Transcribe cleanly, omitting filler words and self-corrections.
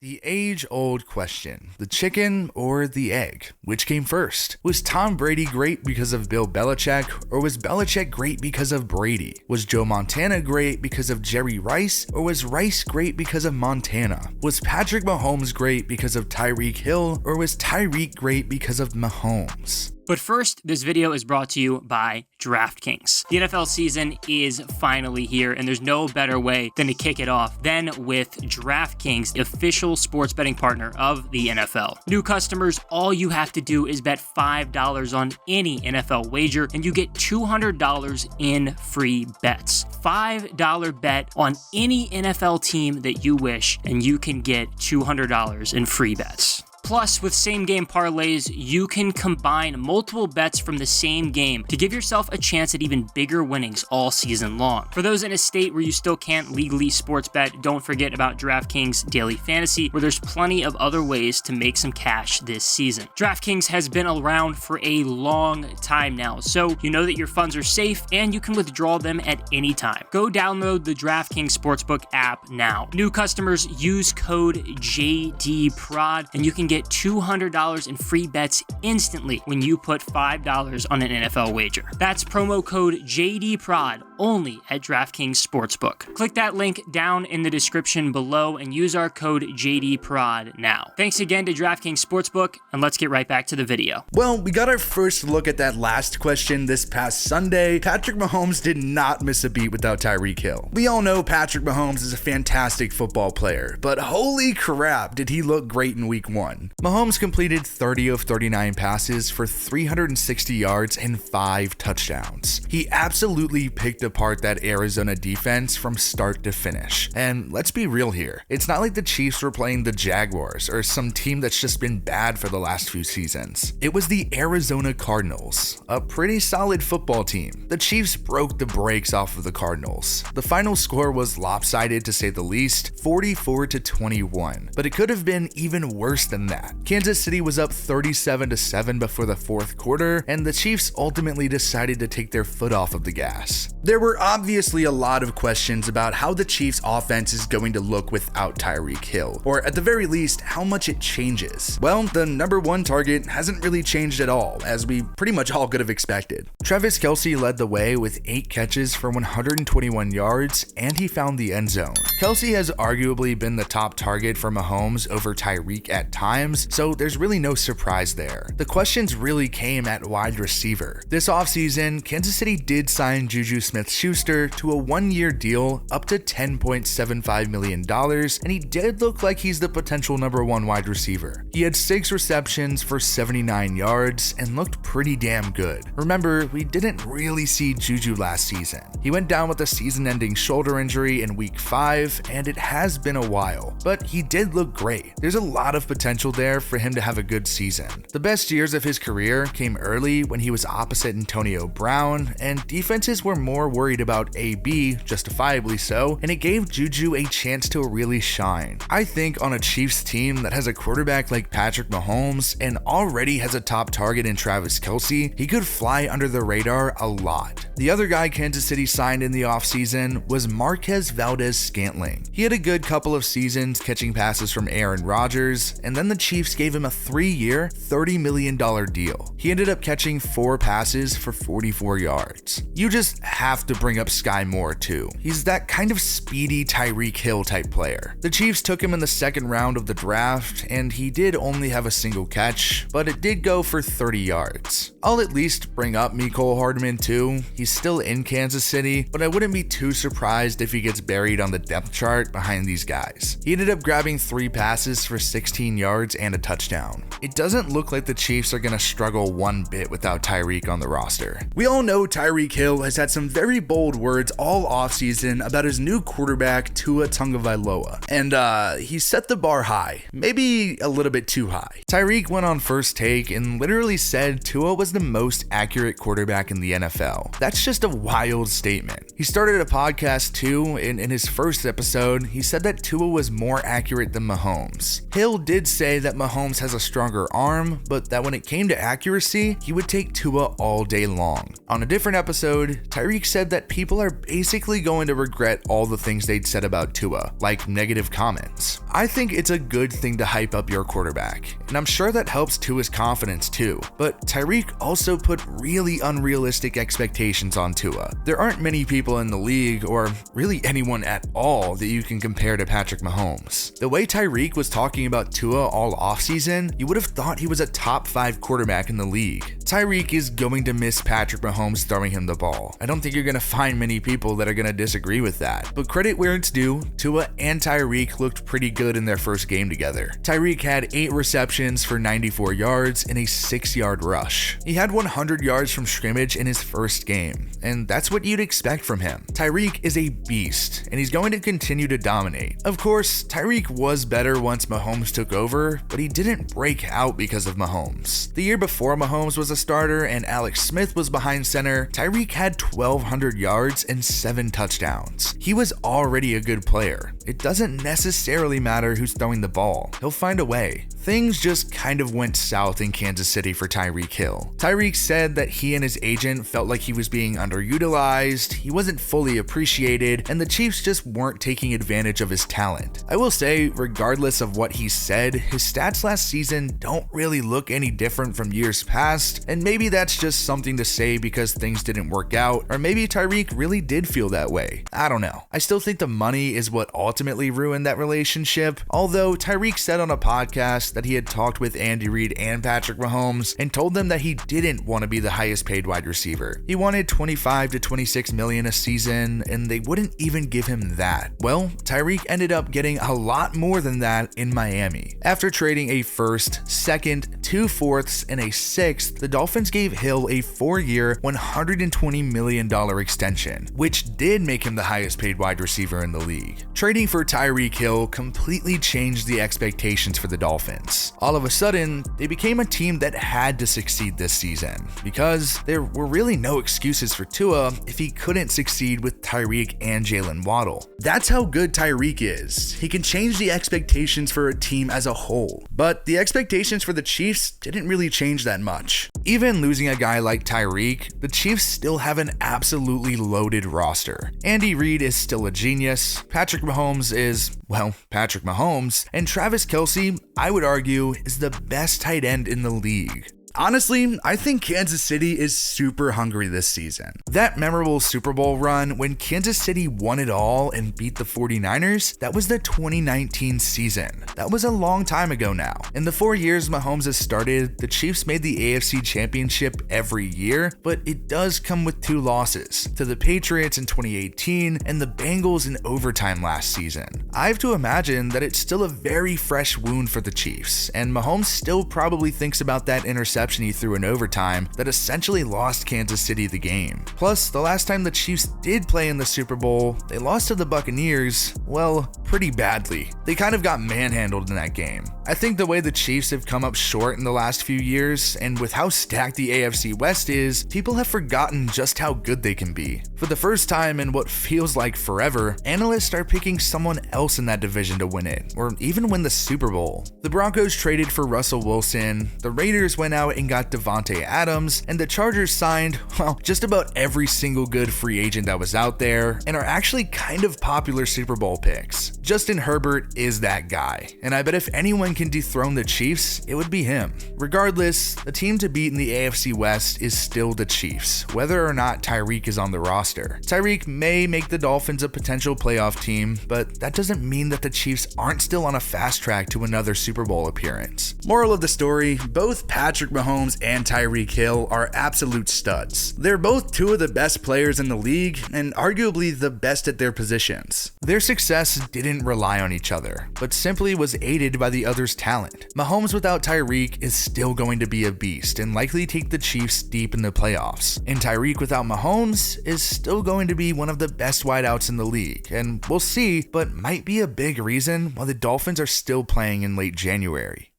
The age-old question, the chicken or the egg? Which came first? Was Tom Brady great because of Bill Belichick, or was Belichick great because of Brady? Was Joe Montana great because of Jerry Rice, or was Rice great because of Montana? Was Patrick Mahomes great because of Tyreek Hill, or was Tyreek great because of Mahomes? But first, this video is brought to you by DraftKings. The NFL season is finally here, and there's no better way than to kick it off than with DraftKings, the official sports betting partner of the NFL. New customers, all you have to do is bet $5 on any NFL wager, and you get $200 in free bets. $5 bet on any NFL team that you wish, and you can get $200 in free bets. Plus, with same-game parlays, you can combine multiple bets from the same game to give yourself a chance at even bigger winnings all season long. For those in a state where you still can't legally sports bet, don't forget about DraftKings Daily Fantasy, where there's plenty of other ways to make some cash this season. DraftKings has been around for a long time now, so you know that your funds are safe and you can withdraw them at any time. Go download the DraftKings Sportsbook app now. New customers use code JDPROD and you can get $200 in free bets instantly when you put $5 on an NFL wager. That's promo code JDPROD only at DraftKings Sportsbook. Click that link down in the description below and use our code JDPROD now. Thanks again to DraftKings Sportsbook, and let's get right back to the video. Well, we got our first look at that last question this past Sunday. Patrick Mahomes did not miss a beat without Tyreek Hill. We all know Patrick Mahomes is a fantastic football player, but holy crap, did he look great in week 1. Mahomes completed 30 of 39 passes for 360 yards and 5 touchdowns. He absolutely picked apart that Arizona defense from start to finish. And let's be real here, it's not like the Chiefs were playing the Jaguars or some team that's just been bad for the last few seasons. It was the Arizona Cardinals, a pretty solid football team. The Chiefs broke the brakes off of the Cardinals. The final score was lopsided to say the least, 44-21, but it could have been even worse than that. Kansas City was up 37-7 before the fourth quarter, and the Chiefs ultimately decided to take their foot off of the gas. There were obviously a lot of questions about how the Chiefs' offense is going to look without Tyreek Hill, or at the very least, how much it changes. Well, the number one target hasn't really changed at all, as we pretty much all could have expected. Travis Kelce led the way with 8 catches for 121 yards, and he found the end zone. Kelce has arguably been the top target for Mahomes over Tyreek at times, so there's really no surprise there. The questions really came at wide receiver. This offseason, Kansas City did sign Juju Smith-Schuster to a 1-year deal up to $10.75 million, and he did look like he's the potential number 1 wide receiver. He had 6 receptions for 79 yards and looked pretty damn good. Remember, we didn't really see Juju last season. He went down with a season-ending shoulder injury in week 5, and it has been a while, but he did look great. There's a lot of potential there for him to have a good season. The best years of his career came early when he was opposite Antonio Brown, and defenses were more worried about AB, justifiably so, and it gave Juju a chance to really shine. I think on a Chiefs team that has a quarterback like Patrick Mahomes and already has a top target in Travis Kelce, he could fly under the radar a lot. The other guy Kansas City signed in the offseason was Marquez Valdes-Scantling. He had a good couple of seasons catching passes from Aaron Rodgers, and then the Chiefs gave him a 3-year, $30 million deal. He ended up catching 4 passes for 44 yards. You just have to bring up Sky Moore too. He's that kind of speedy Tyreek Hill type player. The Chiefs took him in the second round of the draft, and he did only have a single catch, but it did go for 30 yards. I'll at least bring up Mecole Hardman too. He's still in Kansas City, but I wouldn't be too surprised if he gets buried on the depth chart behind these guys. He ended up grabbing 3 passes for 16 yards and a touchdown. It doesn't look like the Chiefs are going to struggle one bit without Tyreek on the roster. We all know Tyreek Hill has had some very bold words all offseason about his new quarterback, Tua Tagovailoa, and he set the bar high, maybe a little bit too high. Tyreek went on First Take and literally said Tua was the most accurate quarterback in the NFL. That's just a wild statement. He started a podcast too, and in his first episode, he said that Tua was more accurate than Mahomes. Hill did say that Mahomes has a stronger arm, but that when it came to accuracy, he would take Tua all day long. On a different episode, Tyreek said said that people are basically going to regret all the things they'd said about Tua, like negative comments. I think it's a good thing to hype up your quarterback, and I'm sure that helps Tua's confidence too. But Tyreek also put really unrealistic expectations on Tua. There aren't many people in the league, or really anyone at all, that you can compare to Patrick Mahomes. The way Tyreek was talking about Tua all offseason, you would have thought he was a top 5 quarterback in the league. Tyreek is going to miss Patrick Mahomes throwing him the ball. I don't think you're going to find many people that are going to disagree with that. But credit where it's due, Tua and Tyreek looked pretty good in their first game together. Tyreek had 8 receptions for 94 yards and a 6-yard rush. He had 100 yards from scrimmage in his first game, and that's what you'd expect from him. Tyreek is a beast, and he's going to continue to dominate. Of course, Tyreek was better once Mahomes took over, but he didn't break out because of Mahomes. The year before Mahomes was a starter and Alex Smith was behind center, Tyreek had 1,200 yards and 7 touchdowns. He was already a good player. It doesn't necessarily matter who's throwing the ball. He'll find a way. Things just kind of went south in Kansas City for Tyreek Hill. Tyreek said that he and his agent felt like he was being underutilized, he wasn't fully appreciated, and the Chiefs just weren't taking advantage of his talent. I will say, regardless of what he said, his stats last season don't really look any different from years past, and maybe that's just something to say because things didn't work out, or maybe Tyreek really did feel that way. I don't know. I still think the money is what ultimately ruined that relationship, although Tyreek said on a podcast that he had talked with Andy Reid and Patrick Mahomes and told them that he didn't want to be the highest paid wide receiver. He wanted 25 to 26 million a season, and they wouldn't even give him that. Well, Tyreek ended up getting a lot more than that in Miami. After trading a first, second, 2 fourths, and a sixth, the Dolphins gave Hill a 4-year, $120 million extension, which did make him the highest paid wide receiver in the league. Trading for Tyreek Hill completely changed the expectations for the Dolphins. All of a sudden, they became a team that had to succeed this season, because there were really no excuses for Tua if he couldn't succeed with Tyreek and Jalen Waddle. That's how good Tyreek is. He can change the expectations for a team as a whole. But the expectations for the Chiefs didn't really change that much. Even losing a guy like Tyreek, the Chiefs still have an absolutely loaded roster. Andy Reid is still a genius, Patrick Mahomes is, well, Patrick Mahomes, and Travis Kelce, I would argue, is the best tight end in the league. Honestly, I think Kansas City is super hungry this season. That memorable Super Bowl run when Kansas City won it all and beat the 49ers, that was the 2019 season. That was a long time ago now. In the 4 years Mahomes has started, the Chiefs made the AFC Championship every year, but it does come with 2 losses, to the Patriots in 2018 and the Bengals in overtime last season. I have to imagine that it's still a very fresh wound for the Chiefs, and Mahomes still probably thinks about that interception he threw in overtime that essentially lost Kansas City the game. Plus, the last time the Chiefs did play in the Super Bowl, they lost to the Buccaneers, well, pretty badly. They kind of got manhandled in that game. I think the way the Chiefs have come up short in the last few years, and with how stacked the AFC West is, people have forgotten just how good they can be. For the first time in what feels like forever, analysts are picking someone else in that division to win it, or even win the Super Bowl. The Broncos traded for Russell Wilson, the Raiders went out and got Devontae Adams, and the Chargers signed, well, just about every single good free agent that was out there, and are actually kind of popular Super Bowl picks. Justin Herbert is that guy, and I bet if anyone can dethrone the Chiefs, it would be him. Regardless, the team to beat in the AFC West is still the Chiefs, whether or not Tyreek is on the roster. Tyreek may make the Dolphins a potential playoff team, but that doesn't mean that the Chiefs aren't still on a fast track to another Super Bowl appearance. Moral of the story, both Patrick Mahomes and Tyreek Hill are absolute studs. They're both 2 of the best players in the league, and arguably the best at their positions. Their success didn't rely on each other, but simply was aided by the other's talent. Mahomes without Tyreek is still going to be a beast and likely take the Chiefs deep in the playoffs. And Tyreek without Mahomes is still going to be one of the best wideouts in the league, and we'll see, but might be a big reason why the Dolphins are still playing in late January.